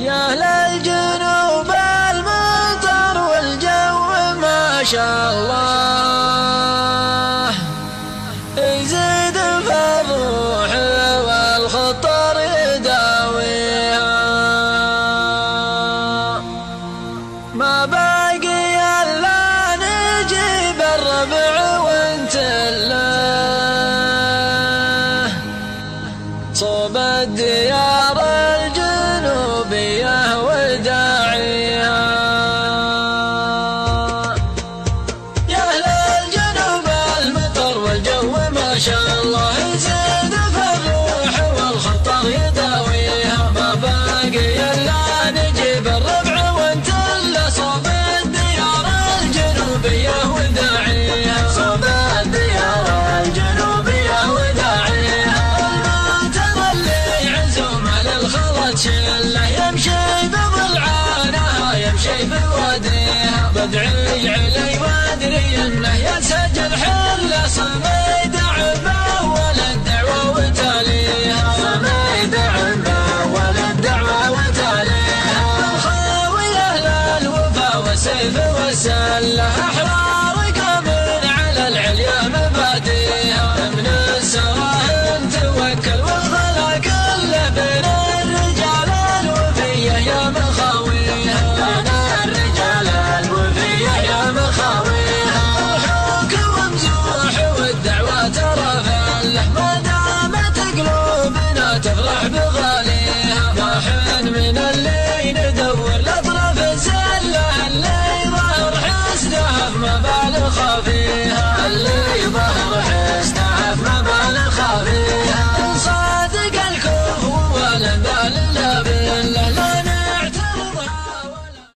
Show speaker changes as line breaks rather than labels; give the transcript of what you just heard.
يا أهل الجنوب المطر والجو ما شاء الله يزيد في الروح والخطر يداويها. ما باقي إلا نجيب الربع ونتله صوب الديار الجنوبية وداعيها. يا أهل الجنوب المطر والجو ما شاء الله يزيد في الروح والخطر يداويها. ما باقي إلا نجيب الربع ونتله صوب الديار الجنوبية وداعيها. صوب الديار الجنوبية وداعيها. المطر اللي عزومه للخلط شله يمشي بضلعانها يمشي بواديها. بدعي علي وادري انه يسجل حله صبر